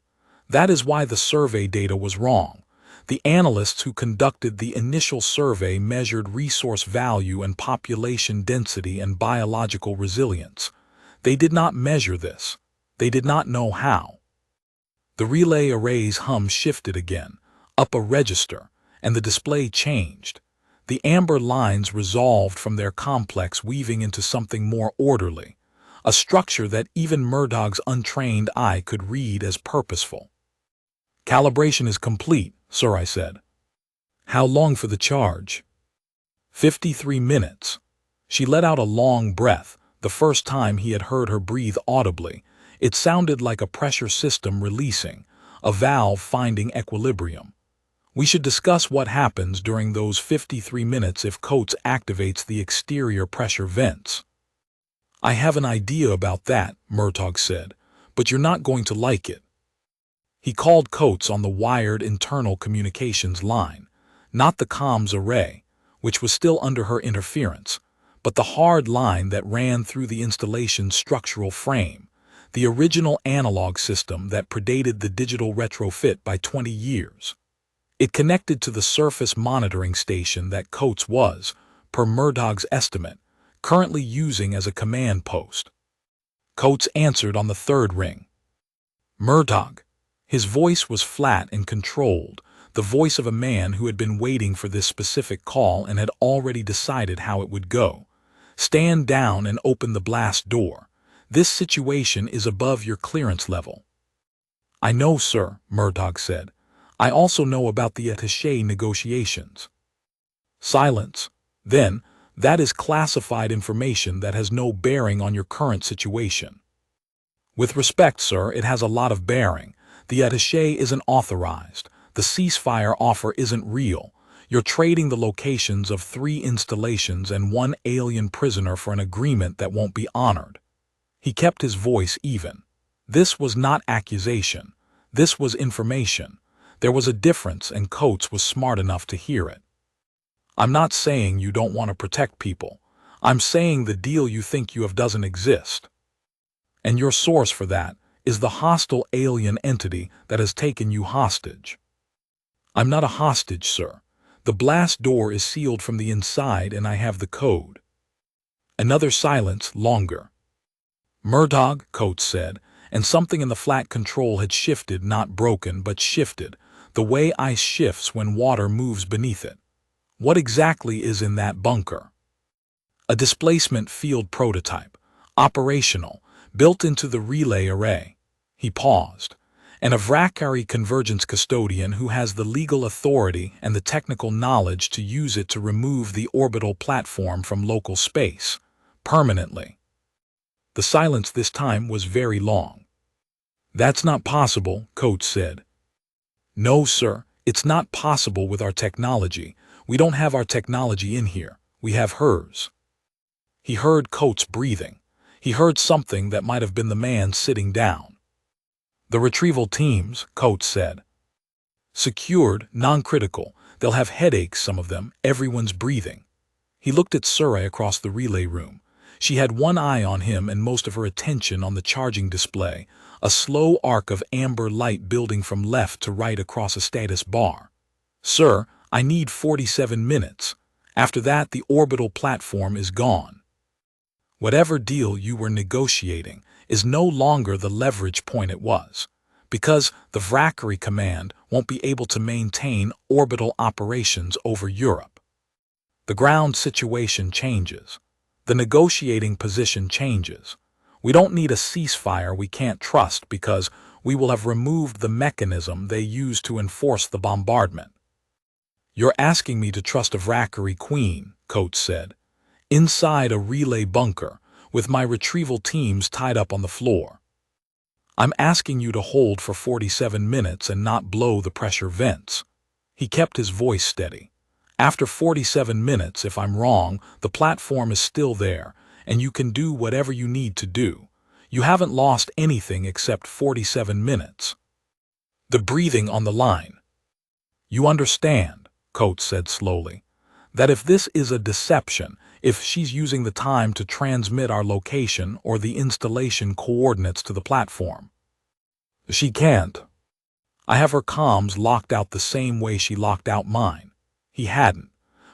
That is why the survey data was wrong. The analysts who conducted the initial survey measured resource value and population density and biological resilience. They did not measure this. They did not know how. The relay array's hum shifted again, up a register, and the display changed. The amber lines resolved from their complex, weaving into something more orderly, a structure that even Murdoch's untrained eye could read as purposeful. Calibration is complete, sir, I said. How long for the charge? 53 minutes. She let out a long breath, the first time he had heard her breathe audibly. It sounded like a pressure system releasing, a valve finding equilibrium. We should discuss what happens during those 53 minutes if Coates activates the exterior pressure vents. I have an idea about that, Murdoch said, but you're not going to like it. He called Coates on the wired internal communications line, not the comms array, which was still under her interference, but the hard line that ran through the installation's structural frame, the original analog system that predated the digital retrofit by 20 years. It connected to the surface monitoring station that Coates was, per Murdoch's estimate, currently using as a command post. Coates answered on the 3rd ring. Murdoch. His voice was flat and controlled, the voice of a man who had been waiting for this specific call and had already decided how it would go. Stand down and open the blast door. This situation is above your clearance level. I know, sir, Murdoch said. I also know about the attaché negotiations. Silence. Then, that is classified information that has no bearing on your current situation. With respect, sir, it has a lot of bearing. The attaché isn't authorized. The ceasefire offer isn't real. You're trading the locations of 3 installations and 1 alien prisoner for an agreement that won't be honored. He kept his voice even. This was not accusation. This was information. There was a difference, and Coates was smart enough to hear it. I'm not saying you don't want to protect people. I'm saying the deal you think you have doesn't exist. And your source for that is the hostile alien entity that has taken you hostage. I'm not a hostage, sir. The blast door is sealed from the inside and I have the code. Another silence, longer. Murtaugh, Coates said, and something in the flat control had shifted, not broken, but shifted, the way ice shifts when water moves beneath it. What exactly is in that bunker? A displacement field prototype, operational, built into the relay array. He paused. And a Vrakari convergence custodian who has the legal authority and the technical knowledge to use it to remove the orbital platform from local space, permanently. The silence this time was very long. That's not possible, Coates said. No, sir, it's not possible with our technology. We don't have our technology in here. We have hers. He heard Coates breathing. He heard something that might have been the man sitting down. The retrieval teams, Coates said. Secured, non-critical. They'll have headaches, some of them. Everyone's breathing. He looked at Surrey across the relay room. She had one eye on him and most of her attention on the charging display, a slow arc of amber light building from left to right across a status bar. Sir, I need 47 minutes. After that, the orbital platform is gone. Whatever deal you were negotiating is no longer the leverage point it was, because the Vrakari command won't be able to maintain orbital operations over Europe. The ground situation changes. The negotiating position changes. We don't need a ceasefire we can't trust because we will have removed the mechanism they use to enforce the bombardment. You're asking me to trust a Vrakari queen, Coates said, inside a relay bunker with my retrieval teams tied up on the floor. I'm asking you to hold for 47 minutes and not blow the pressure vents. He kept his voice steady. After 47 minutes, if I'm wrong, the platform is still there, and you can do whatever you need to do. You haven't lost anything except 47 minutes. The breathing on the line. You understand, Coates said slowly, that if this is a deception, if she's using the time to transmit our location or the installation coordinates to the platform. She can't. I have her comms locked out the same way she locked out mine. He hadn't,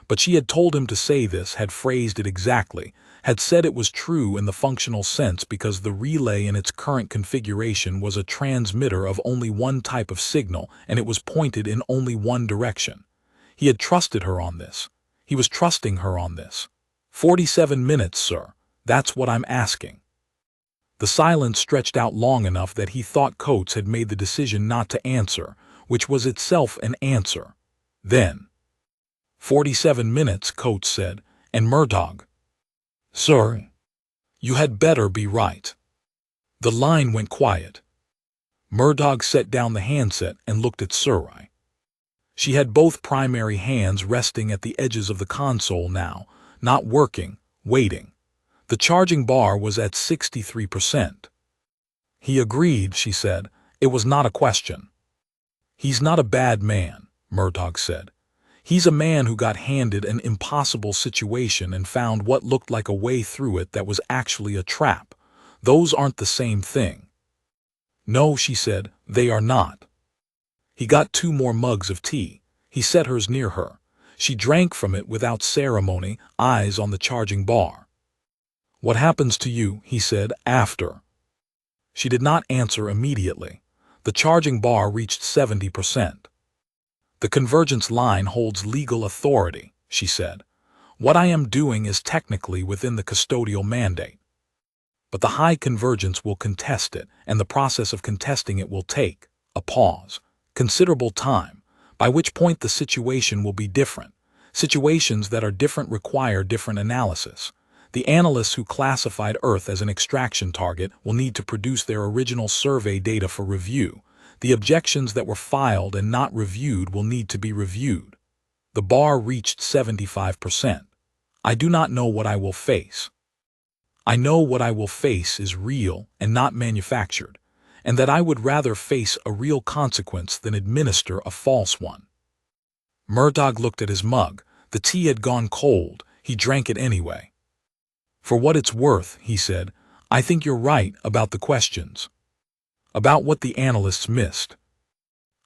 but she had told him to say this, had phrased it exactly, had said it was true in the functional sense because the relay in its current configuration was a transmitter of only one type of signal and it was pointed in only one direction. He had trusted her on this. He was trusting her on this. 47 minutes, sir. That's what I'm asking. The silence stretched out long enough that he thought Coates had made the decision not to answer, which was itself an answer. Then, 47 minutes, Coates said, and Murtaugh. Sir, you had better be right. The line went quiet. Murtaugh set down the handset and looked at Surrey. She had both primary hands resting at the edges of the console now, not working, waiting. The charging bar was at 63%. He agreed, she said. It was not a question. He's not a bad man, Murtaugh said. He's a man who got handed an impossible situation and found what looked like a way through it that was actually a trap. Those aren't the same thing. No, she said, they are not. He got 2 more mugs of tea. He set hers near her. She drank from it without ceremony, eyes on the charging bar. What happens to you, he said, after? She did not answer immediately. The charging bar reached 70%. The convergence line holds legal authority, she said. What I am doing is technically within the custodial mandate. But the high convergence will contest it, and the process of contesting it will take, a pause, considerable time, by which point the situation will be different. Situations that are different require different analysis. The analysts who classified Earth as an extraction target will need to produce their original survey data for review. The objections that were filed and not reviewed will need to be reviewed. The bar reached 75%. I do not know what I will face. I know what I will face is real and not manufactured, and that I would rather face a real consequence than administer a false one. Murtaugh looked at his mug. The tea had gone cold. He drank it anyway. For what it's worth, he said, I think you're right about the questions. About what the analysts missed.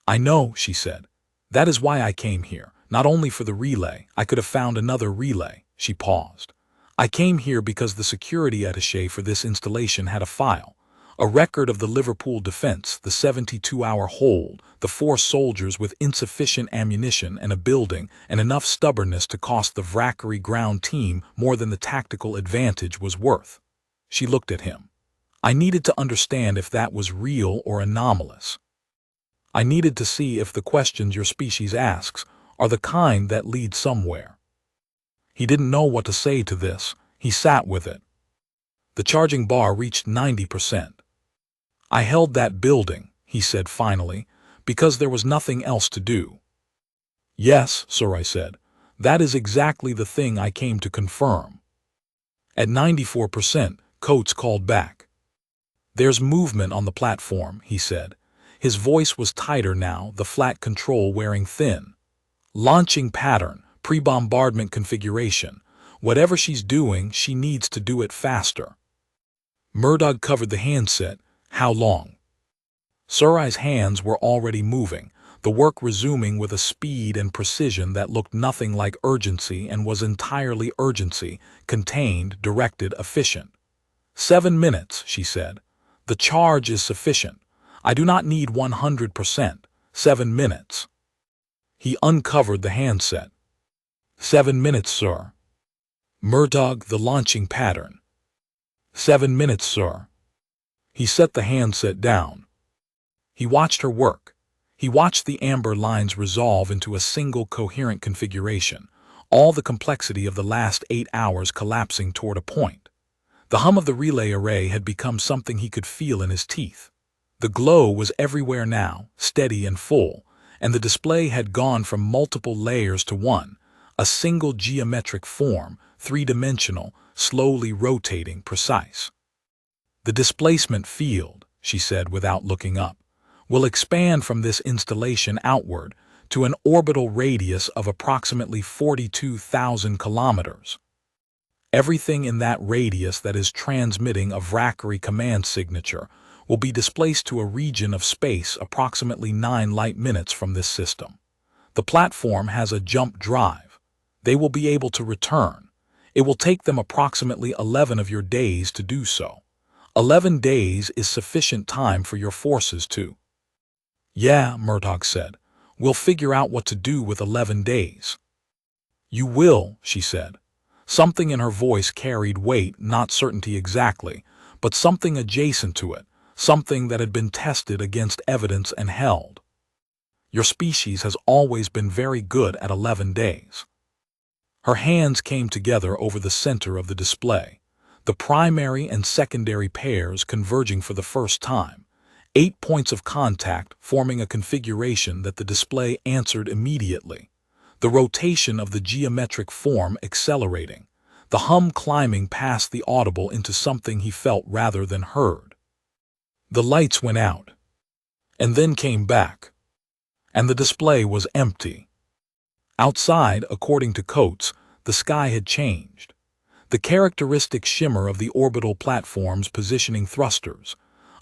I know, she said. That is why I came here, Not only for the relay, I could have found another relay. She paused. I came here because the security attaché for this installation had a file. A record of the Liverpool defense, the 72-hour hold, the 4 soldiers with insufficient ammunition and a building, and enough stubbornness to cost the Vrackery ground team more than the tactical advantage was worth. She looked at him. I needed to understand if that was real or anomalous. I needed to see if the questions your species asks are the kind that lead somewhere. He didn't know what to say to this. He sat with it. The charging bar reached 90%. I held that building, he said finally, because there was nothing else to do. Yes, sir, I said. That is exactly the thing I came to confirm. At 94%, Coates called back. There's movement on the platform, he said. His voice was tighter now, the flat control wearing thin. Launching pattern, pre-bombardment configuration. Whatever she's doing, she needs to do it faster. Murdoch covered the handset. How long? Surai's hands were already moving, the work resuming with a speed and precision that looked nothing like urgency and was entirely urgency, contained, directed, efficient. 7 minutes, she said. The charge is sufficient. I do not need 100%. 7 minutes. He uncovered the handset. 7 minutes, sir. Murdoch, the launching pattern. 7 minutes, sir. He set the handset down. He watched her work. He watched the amber lines resolve into a single coherent configuration, all the complexity of the last 8 hours collapsing toward a point. The hum of the relay array had become something he could feel in his teeth. The glow was everywhere now, steady and full, and the display had gone from multiple layers to one, a single geometric form, 3-dimensional, slowly rotating, precise. The displacement field, she said without looking up, will expand from this installation outward to an orbital radius of approximately 42,000 kilometers. Everything in that radius that is transmitting a Vrackery command signature will be displaced to a region of space approximately 9 light minutes from this system. The platform has a jump drive. They will be able to return. It will take them approximately 11 of your days to do so. 11 days is sufficient time for your forces to. Yeah, Murdoch said. We'll figure out what to do with 11 days. You will, she said. Something in her voice carried weight, not certainty exactly, but something adjacent to it, something that had been tested against evidence and held. Your species has always been very good at 11 days. Her hands came together over the center of the display, the primary and secondary pairs converging for the first time, 8 points of contact forming a configuration that the display answered immediately, the rotation of the geometric form accelerating, the hum climbing past the audible into something he felt rather than heard. The lights went out, and then came back, and the display was empty. Outside, according to Coates, the sky had changed. The characteristic shimmer of the orbital platform's positioning thrusters,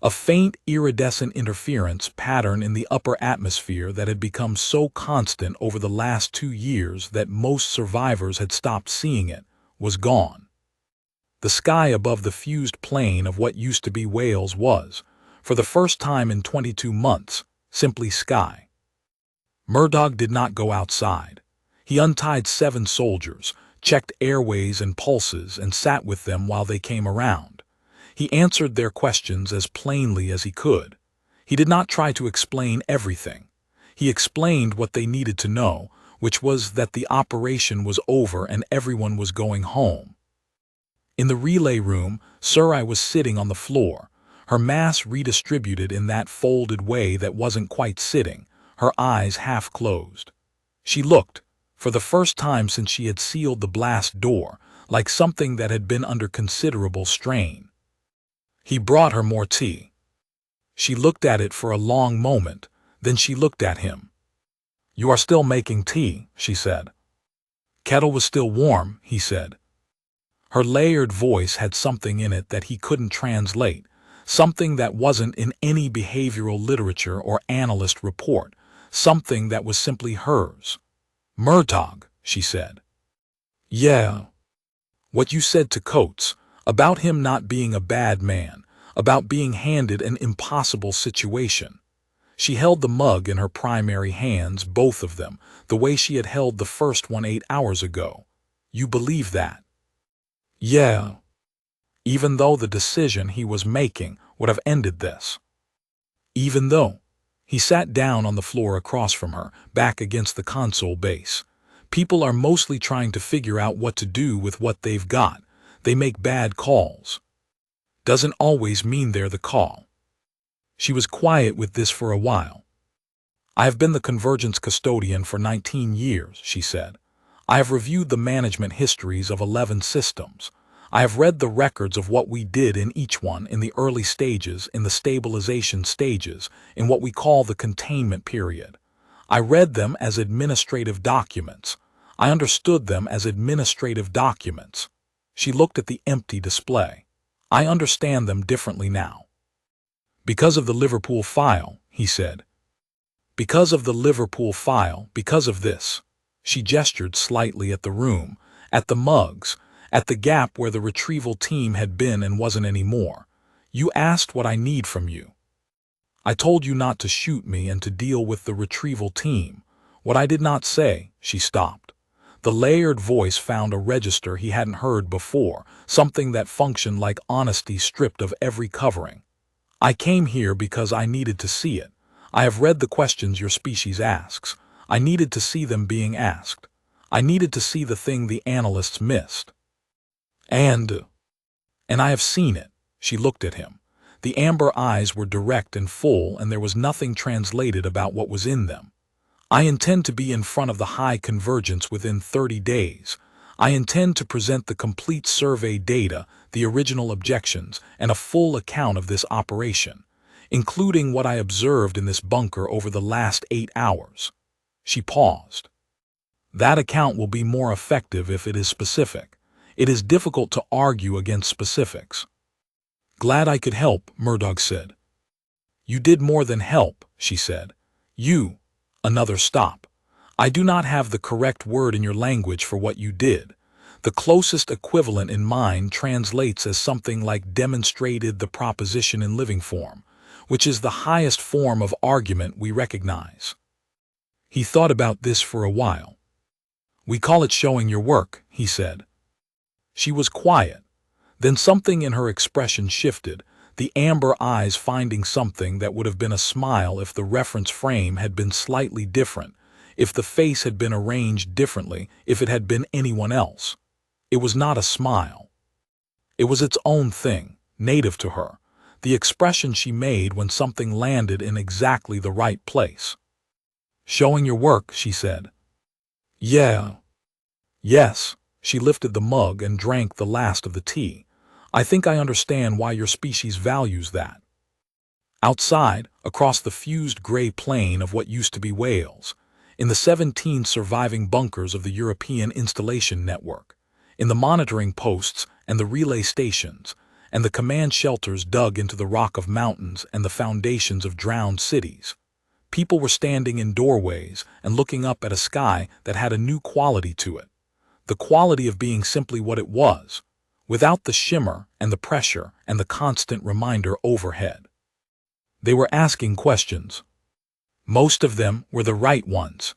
a faint iridescent interference pattern in the upper atmosphere that had become so constant over the last 2 years that most survivors had stopped seeing it, was gone. The sky above the fused plain of what used to be Wales was, for the first time in 22 months, simply sky. Murdoch did not go outside. He untied 7 soldiers, checked airways and pulses, and sat with them while they came around. He answered their questions as plainly as he could. He did not try to explain everything. He explained what they needed to know, which was that the operation was over and everyone was going home. In the relay room, Surai was sitting on the floor, her mass redistributed in that folded way that wasn't quite sitting, her eyes half closed. She looked, for the first time since she had sealed the blast door, like something that had been under considerable strain. He brought her more tea. She looked at it for a long moment, then she looked at him. "You are still making tea," she said. "Kettle was still warm," he said. Her layered voice had something in it that he couldn't translate, something that wasn't in any behavioral literature or analyst report, something that was simply hers. Murtaugh, she said. Yeah. What you said to Coates, about him not being a bad man, about being handed an impossible situation. She held the mug in her primary hands, both of them, the way she had held the first one 8 hours ago. You believe that? Yeah. Even though the decision he was making would have ended this. Even though. He sat down on the floor across from her, back against the console base. People are mostly trying to figure out what to do with what they've got. They make bad calls. Doesn't always mean they're the call. She was quiet with this for a while. I have been the convergence custodian for 19 years, she said. I have reviewed the management histories of 11 systems. I have read the records of what we did in each one in the early stages, in the stabilization stages, in what we call the containment period. I read them as administrative documents. I understood them as administrative documents. She looked at the empty display. I understand them differently now. Because of the Liverpool file, he said. Because of the Liverpool file, because of this. She gestured slightly at the room, at the mugs, at the gap where the retrieval team had been and wasn't anymore. You asked what I need from you. I told you not to shoot me and to deal with the retrieval team. What I did not say, she stopped. The layered voice found a register he hadn't heard before, something that functioned like honesty stripped of every covering. I came here because I needed to see it. I have read the questions your species asks. I needed to see them being asked. I needed to see the thing the analysts missed. And I have seen it. She looked at him. The amber eyes were direct and full, and there was nothing translated about what was in them. I intend to be in front of the high convergence within 30 days. I intend to present the complete survey data, the original objections, and a full account of this operation, including what I observed in this bunker over the last 8 hours. She paused. That account will be more effective if it is specific. It is difficult to argue against specifics. Glad I could help, Murtaugh said. You did more than help, she said. You. Another stop. I do not have the correct word in your language for what you did. The closest equivalent in mine translates as something like demonstrated the proposition in living form, which is the highest form of argument we recognize. He thought about this for a while. We call it showing your work, he said. She was quiet. Then something in her expression shifted, the amber eyes finding something that would have been a smile if the reference frame had been slightly different, if the face had been arranged differently, if it had been anyone else. It was not a smile. It was its own thing, native to her, the expression she made when something landed in exactly the right place. Showing your work, she said. Yeah. Yes. She lifted the mug and drank the last of the tea. I think I understand why your species values that. Outside, across the fused gray plain of what used to be Wales, in the 17 surviving bunkers of the European installation network, in the monitoring posts and the relay stations, and the command shelters dug into the rock of mountains and the foundations of drowned cities, people were standing in doorways and looking up at a sky that had a new quality to it. The quality of being simply what it was, without the shimmer and the pressure and the constant reminder overhead. They were asking questions. Most of them were the right ones.